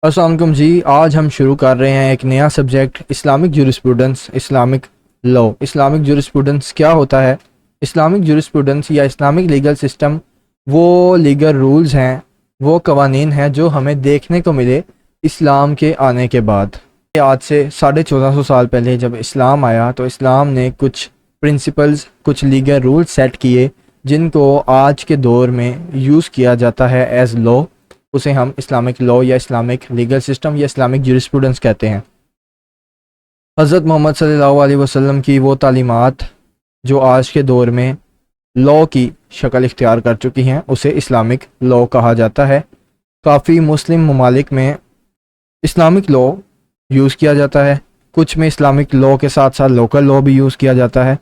السلام علیکم جی، آج ہم شروع کر رہے ہیں ایک نیا subject Islamic jurisprudence, Islamic law. Islamic jurisprudence کیا ہوتا ہے؟ اسلامک جورسپروڈنس یا اسلامک لیگل سسٹم وہ لیگل رولز ہیں، وہ قوانین ہیں جو ہمیں دیکھنے کو ملے اسلام کے آنے کے بعد۔ آج سے 1450 سال پہلے جب اسلام آیا تو اسلام نے کچھ پرنسپلز، کچھ لیگل رولز سیٹ کیے جن کو آج کے دور میں یوز کیا جاتا ہے ایز لا۔ اسے ہم اسلامک لا یا اسلامک لیگل سسٹم یا اسلامک جورسپروڈنس کہتے ہیں۔ حضرت محمد صلی اللہ علیہ وسلم کی وہ تعلیمات جو آج کے دور میں لا کی شکل اختیار کر چکی ہیں اسے اسلامک لا کہا جاتا ہے۔ کافی مسلم ممالک میں اسلامک لا یوز کیا جاتا ہے، کچھ میں اسلامک لا کے ساتھ ساتھ لوکل لا بھی یوز کیا جاتا ہے،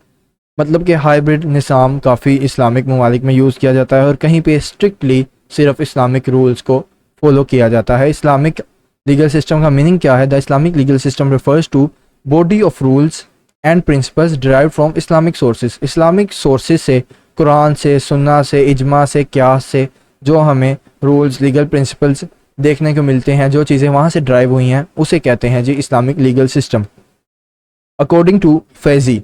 مطلب کہ ہائبرڈ نظام کافی اسلامک ممالک میں یوز کیا جاتا ہے، اور کہیں پہ اسٹرکٹلی صرف اسلامک رولز کو فالو کیا جاتا ہے۔ اسلامک لیگل سسٹم کا میننگ کیا ہے؟ The Islamic legal system refers to body of rules and principles derived from Islamic sources. Islamic sources سے، قرآن سے، سنہ سے، اجماع سے، قیاس سے جو ہمیں رولز، لیگل پرنسپلز دیکھنے کو ملتے ہیں، جو چیزیں وہاں سے ڈرائیو ہوئی ہیں اسے کہتے ہیں جی Islamic legal system. According to Fyzee,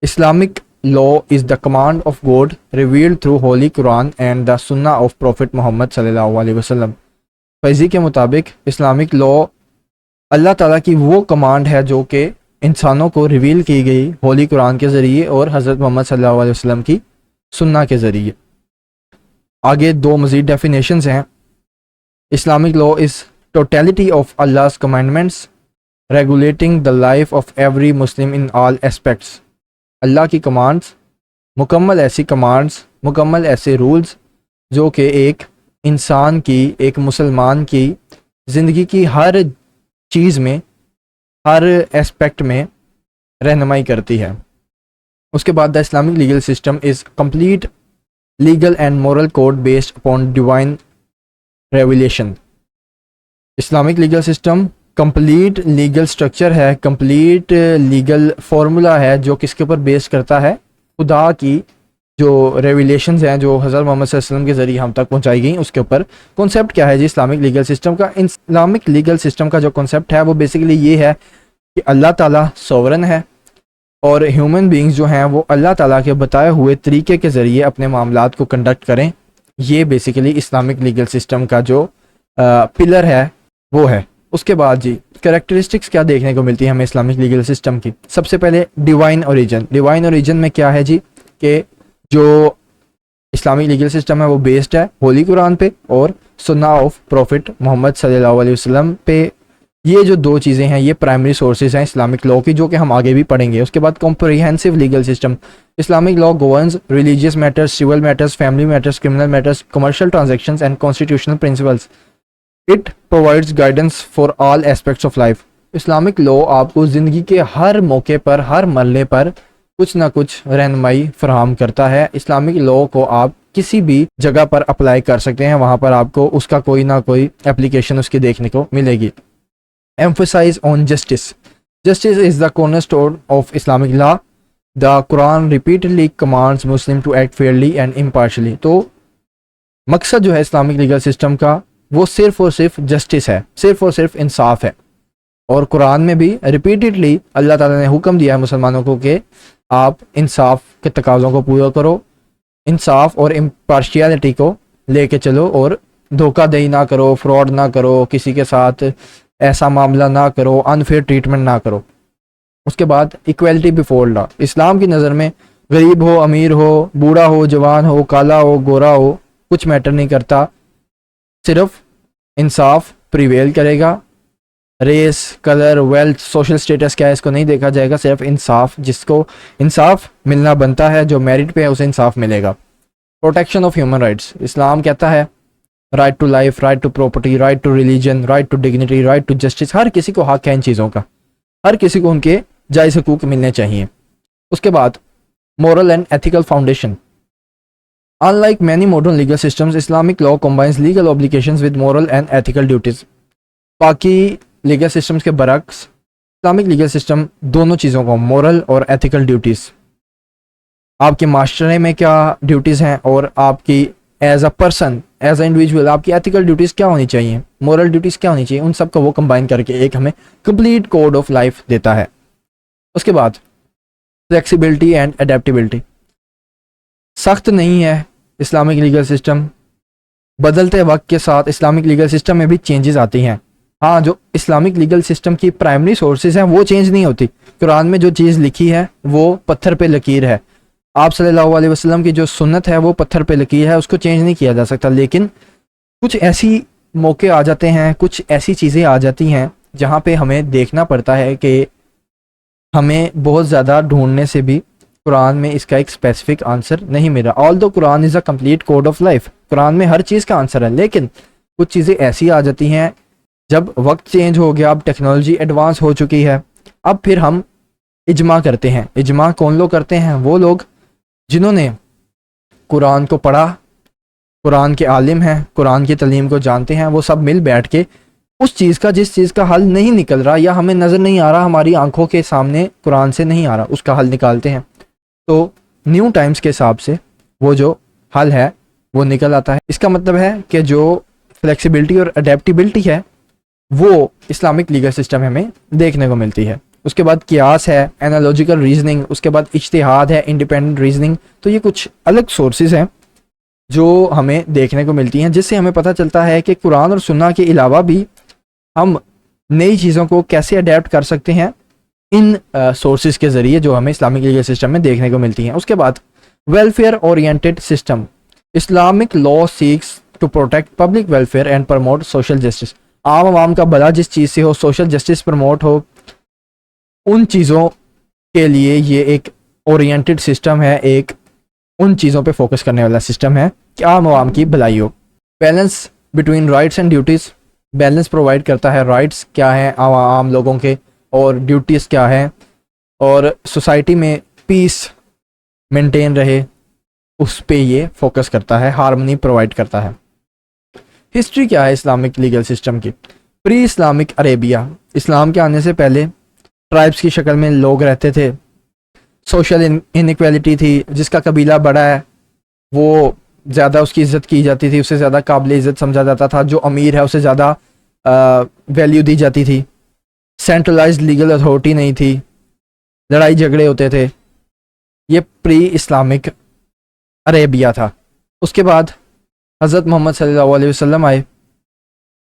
Islamic law is the command of God revealed through Holy Quran and the Sunnah of Prophet Muhammad صلی اللہ علیہ وسلم۔ فیضی کے مطابق اسلامک لا اللہ تعالیٰ کی وہ کمانڈ ہے جو کہ انسانوں کو ریویل کی گئی ہولی قرآن کے ذریعے اور حضرت محمد صلی اللہ علیہ وسلم کی سنہ کے ذریعے۔ آگے دو مزید ڈیفینیشنز ہیں۔ Islamic law is totality of Allah's commandments regulating the life of every Muslim in all aspects۔ اللہ کی کمانڈز، مکمل ایسی کمانڈز، مکمل ایسے رولز جو کہ ایک انسان کی، ایک مسلمان کی زندگی کی ہر چیز میں، ہر اسپیکٹ میں رہنمائی کرتی ہے۔ اس کے بعد the Islamic legal system is complete legal and moral code based upon divine revelation. Islamic legal system complete legal structure ہے، کمپلیٹ لیگل فارمولا ہے جو کس کے اوپر بیس کرتا ہے؟ خدا کی جو ریویلیشنز ہیں جو حضرت محمد صلی اللہ علیہ وسلم کے ذریعے ہم تک پہنچائی گئیں اس کے اوپر۔ کنسیپٹ کیا ہے جی اسلامک لیگل سسٹم کا؟ اسلامک لیگل سسٹم کا جو کنسیپٹ ہے وہ بیسیکلی یہ ہے کہ اللہ تعالیٰ سوورن ہے اور ہیومن بینگز جو ہیں وہ اللہ تعالیٰ کے بتائے ہوئے طریقے کے ذریعے اپنے معاملات کو کنڈکٹ کریں۔ یہ بیسیکلی اسلامک لیگل سسٹم کا جو پلر ہے وہ ہے۔ اس کے بعد جی کریکٹرسٹکس کیا دیکھنے کو ملتی ہے ہمیں اسلامک لیگل سسٹم کی؟ سب سے پہلے ڈیوائن اوریجن۔ ڈیوائن اوریجن میں کیا ہے جی کہ جو اسلامک لیگل سسٹم ہے وہ بیسڈ ہے ہولی قرآن پہ اور سنہ آف پروفٹ محمد صلی اللہ علیہ وسلم پہ۔ یہ جو دو چیزیں ہیں یہ پرائمری سورسز ہیں اسلامک لا کی، جو کہ ہم آگے بھی پڑھیں گے۔ اس کے بعد comprehensive legal system. Islamic law governs religious matters, civil matters, family matters, criminal matters, commercial transactions and constitutional principles. It provides guidance for all aspects of life. Islamic law آپ کو زندگی کے ہر موقع پر، ہر مرحلے پر کچھ نہ کچھ رہنمائی فراہم کرتا ہے۔ اسلامک لا کو آپ کسی بھی جگہ پر اپلائی کر سکتے ہیں، وہاں پر آپ کو اس کا کوئی نہ کوئی اپلیکیشن اس کی دیکھنے کو ملے گی۔ Emphasize on justice. Justice is the cornerstone of Islamic law. The Quran repeatedly commands Muslim to act fairly and impartially. تو مقصد جو ہے اسلامک لیگل سسٹم کا وہ صرف اور صرف جسٹس ہے، صرف اور صرف انصاف ہے، اور قرآن میں بھی ریپیٹڈلی اللہ تعالیٰ نے حکم دیا ہے مسلمانوں کو کہ آپ انصاف کے تقاضوں کو پورا کرو، انصاف اور امپارشیلٹی کو لے کے چلو، اور دھوکہ دہی نہ کرو، فراڈ نہ کرو، کسی کے ساتھ ایسا معاملہ نہ کرو، انفیئر ٹریٹمنٹ نہ کرو۔ اس کے بعد ایکویلٹی بیفور لا۔ اسلام کی نظر میں غریب ہو، امیر ہو، بوڑھا ہو، جوان ہو، کالا ہو، گورا ہو، کچھ میٹر نہیں کرتا، صرف انصاف پریویل کرے گا۔ Race, colour, wealth, social status کیا ہے اس کو نہیں دیکھا جائے گا، صرف انصاف، جس کو انصاف ملنا بنتا ہے، جو میرٹ پہ ہے اسے انصاف ملے گا۔ Protection of human rights. اسلام کہتا ہے right to life, right to property, right to religion, right to dignity, right to justice. ہر کسی کو حق ہے ان چیزوں کا، ہر کسی کو ان کے جائز حقوق ملنے چاہیے۔ اس کے بعد moral and ethical foundation. Unlike many modern legal systems, Islamic law combines legal obligations with moral and ethical duties۔ باقی لیگل سسٹمز کے برعکس اسلامک لیگل سسٹم دونوں چیزوں کو، مورل اور ایتھیکل ڈیوٹیز، آپ کے معاشرے میں کیا ڈیوٹیز ہیں اور آپ کی as a person, as a individual آپ کی ایتھیکل ڈیوٹیز کیا ہونی چاہیے, مورل ڈیوٹیز کیا ہونی چاہیے, ان سب کو وہ کمبائن کر کے ایک ہمیں کمپلیٹ کوڈ آف لائف دیتا ہے. اس کے بعد فلیکسیبلٹی اینڈ اڈیپٹیبلٹی. سخت نہیں ہے اسلامک لیگل سسٹم, بدلتے وقت کے ساتھ اسلامک لیگل سسٹم میں بھی چینجز آتی ہیں. ہاں, جو اسلامک لیگل سسٹم کی پرائمری سورسز ہیں وہ چینج نہیں ہوتی. قرآن میں جو چیز لکھی ہے وہ پتھر پہ لکیر ہے, آپ صلی اللہ علیہ وسلم کی جو سنت ہے وہ پتھر پہ لکیر ہے, اس کو چینج نہیں کیا جا سکتا. لیکن کچھ ایسی موقع آ جاتے ہیں, کچھ ایسی چیزیں آ جاتی ہیں جہاں پہ ہمیں دیکھنا پڑتا ہے کہ ہمیں بہت زیادہ ڈھونڈنے سے بھی قرآن میں اس کا ایک اسپیسیفک آنسر نہیں ملا. All the Quran is a complete code of life, قرآن میں ہر چیز کا آنسر ہے, لیکن کچھ چیزیں ایسی آ جاتی ہیں جب وقت چینج ہو گیا, اب ٹیکنالوجی ایڈوانس ہو چکی ہے, اب پھر ہم اجماع کرتے ہیں. اجماع کون لوگ کرتے ہیں؟ وہ لوگ جنہوں نے قرآن کو پڑھا, قرآن کے عالم ہیں, قرآن کی تعلیم کو جانتے ہیں, وہ سب مل بیٹھ کے اس چیز کا, جس چیز کا حل نہیں نکل رہا یا ہمیں نظر نہیں آ رہا, ہماری آنکھوں کے سامنے قرآن سے نہیں آ رہا, اس کا حل نکالتے ہیں. تو نیو ٹائمز کے حساب سے وہ جو حل ہے وہ نکل آتا ہے. اس کا مطلب ہے کہ جو فلیکسیبلٹی اور اڈیپٹیبلٹی ہے وہ اسلامک لیگل سسٹم میں ہمیں دیکھنے کو ملتی ہے. اس کے بعد قیاس ہے, اینالوجیکل ریزننگ, اس کے بعد اجتہاد ہے, انڈیپینڈنٹ ریزننگ. تو یہ کچھ الگ سورسز ہیں جو ہمیں دیکھنے کو ملتی ہیں, جس سے ہمیں پتہ چلتا ہے کہ قرآن اور سنت کے علاوہ بھی ہم نئی چیزوں کو کیسے اڈیپٹ کر سکتے ہیں ان سورسز کے ذریعے جو ہمیں اسلامک لیگل سسٹم میں دیکھنے کو ملتی ہیں. اس کے بعد welfare oriented system. Islamic law seeks to protect public welfare and promote social justice. عام عوام کا بھلا جس چیز سے ہو, سوشل جسٹس پروموٹ ہو, ان چیزوں کے لیے یہ ایک اورینٹڈ سسٹم ہے, ایک ان چیزوں پہ فوکس کرنے والا سسٹم ہے کہ عام عوام کی بھلائی ہو. Balance between rights and duties. Balance provide کرتا ہے, رائٹس کیا ہیں عام لوگوں کے اور ڈیوٹیز کیا ہیں, اور سوسائٹی میں پیس مینٹین رہے اس پہ یہ فوکس کرتا ہے, ہارمنی پرووائڈ کرتا ہے. ہسٹری کیا ہے اسلامک لیگل سسٹم کی؟ Pre Islamic Arabia. اسلام کے آنے سے پہلے ٹرائبس کی شکل میں لوگ رہتے تھے, سوشل انیکویلٹی تھی, جس کا قبیلہ بڑا ہے وہ زیادہ اس کی عزت کی جاتی تھی, اسے زیادہ قابل عزت سمجھا جاتا تھا, جو امیر ہے اسے زیادہ ویلیو دی جاتی تھی. سینٹرلائزڈ لیگل اتھارٹی نہیں تھی, لڑائی جھگڑے ہوتے تھے. یہ پری اسلامک عربیہ تھا. اس کے بعد حضرت محمد صلی اللہ علیہ وسلم آئے,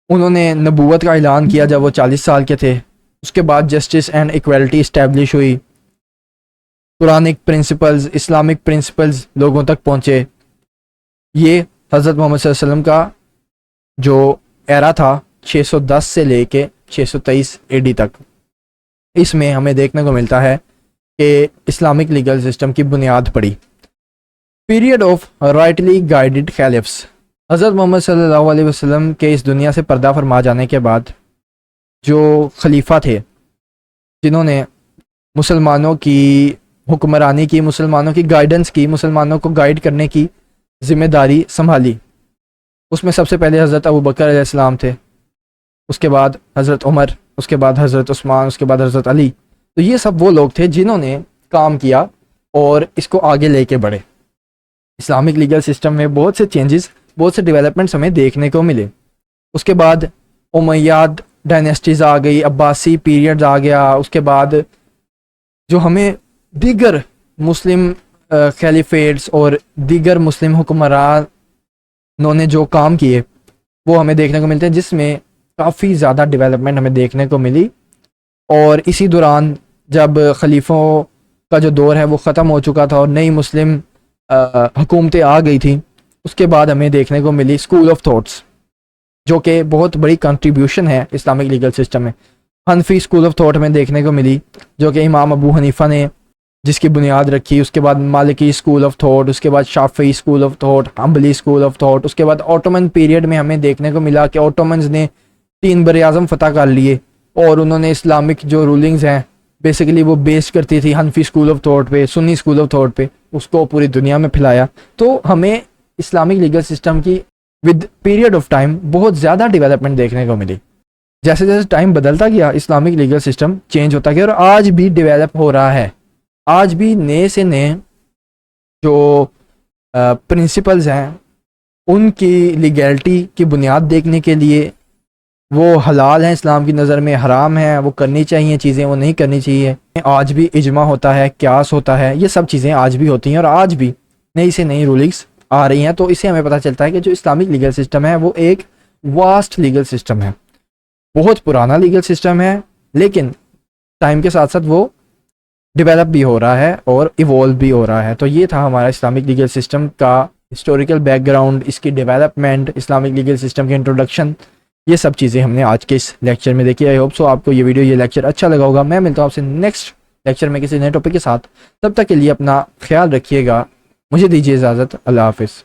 انہوں نے نبوت کا اعلان کیا جب وہ 40 سال کے تھے. اس کے بعد جسٹس اینڈ ایکویلٹی اسٹیبلش ہوئی, قرآنک پرنسپلز, اسلامک پرنسپلز لوگوں تک پہنچے. یہ حضرت محمد صلی اللہ علیہ وسلم کا جو ایرا تھا 610 سے لے کے 623 AD تک, اس میں ہمیں دیکھنے کو ملتا ہے کہ اسلامک لیگل سسٹم کی بنیاد پڑی. Period of rightly guided caliphs. حضرت محمد صلی اللہ علیہ وسلم کے اس دنیا سے پردہ فرما جانے کے بعد جو خلیفہ تھے جنہوں نے مسلمانوں کی حکمرانی کی, مسلمانوں کی گائیڈنس کی, مسلمانوں کو گائیڈ کرنے کی ذمہ داری سنبھالی, اس میں سب سے پہلے حضرت ابوبکر علیہ السلام تھے, اس کے بعد حضرت عمر, اس کے بعد حضرت عثمان, اس کے بعد حضرت علی. تو یہ سب وہ لوگ تھے جنہوں نے کام کیا اور اس کو آگے لے کے بڑھے. اسلامک لیگل سسٹم میں بہت سے چینجز, بہت سے ڈیولپمنٹس ہمیں دیکھنے کو ملے. اس کے بعد امیاد ڈائنیسٹیز آ گئی, عباسی پیریڈز آ گیا. اس کے بعد جو ہمیں دیگر مسلم خلیفیٹس اور دیگر مسلم حکمرانوں نے جو کام کیے وہ ہمیں دیکھنے کو ملتے ہیں, جس میں کافی زیادہ ڈیولپمنٹ ہمیں دیکھنے کو ملی. اور اسی دوران جب خلیفوں کا جو دور ہے وہ ختم ہو چکا تھا اور نئی مسلم حکومتیں آ گئی تھیں, اس کے بعد ہمیں دیکھنے کو ملی اسکول آف تھاٹس, جو کہ بہت بڑی کنٹریبیوشن ہے اسلامک لیگل سسٹم میں. حنفی اسکول آف تھاٹ میں دیکھنے کو ملی جو کہ امام ابو حنیفہ نے جس کی بنیاد رکھی. اس کے بعد مالکی اسکول آف تھاٹ, اس کے بعد Shafi'i school of thought, Hanbali school of thought. اس کے بعد اوٹومن پیریڈ میں ہمیں دیکھنے کو ملا کہ اوٹومنز نے 3 بر اعظم فتح کر لیے اور انہوں نے اسلامک جو رولنگز ہیں بیسیکلی وہ بیس کرتی تھی حنفی اسکول آف تھاٹ پہ, سنی اسکول آف تھاٹ پہ, اس کو پوری دنیا میں پھیلایا. تو ہمیں اسلامک لیگل سسٹم کی ود پیریڈ آف ٹائم بہت زیادہ ڈیولپمنٹ دیکھنے کو ملی. جیسے جیسے ٹائم بدلتا گیا اسلامک لیگل سسٹم چینج ہوتا گیا, اور آج بھی ڈیولپ ہو رہا ہے. آج بھی نئے سے نئے جو پرنسپلز ہیں ان کی لیگیلٹی کی بنیاد دیکھنے کے لیے، وہ حلال ہیں اسلام کی نظر میں، حرام ہیں، وہ کرنی چاہیے چیزیں، وہ نہیں کرنی چاہیے. آج بھی اجماع ہوتا ہے، قیاس ہوتا ہے، یہ سب چیزیں آج بھی ہوتی ہیں، اور آج بھی نئی سے نئی رولنگس آ رہی ہیں. تو اس سے ہمیں پتہ چلتا ہے کہ جو اسلامک لیگل سسٹم ہے وہ ایک واسٹ لیگل سسٹم ہے، بہت پرانا لیگل سسٹم ہے، لیکن ٹائم کے ساتھ ساتھ وہ ڈیولپ بھی ہو رہا ہے اور ایوولو بھی ہو رہا ہے. تو یہ تھا ہمارا اسلامک لیگل سسٹم کا ہسٹوریکل بیک گراؤنڈ، اس کی ڈیولپمنٹ، اسلامک لیگل سسٹم کے انٹروڈکشن. یہ سب چیزیں ہم نے آج کے اس لیکچر میں دیکھی. آئی ہوپ سو آپ کو یہ ویڈیو، یہ لیکچر اچھا لگا ہوگا. میں ملتا ہوں آپ سے نیکسٹ لیکچر میں کسی نئے ٹاپک کے ساتھ. تب تک کے لیے اپنا خیال رکھیے گا. مجھے دیجیے اجازت. اللہ حافظ.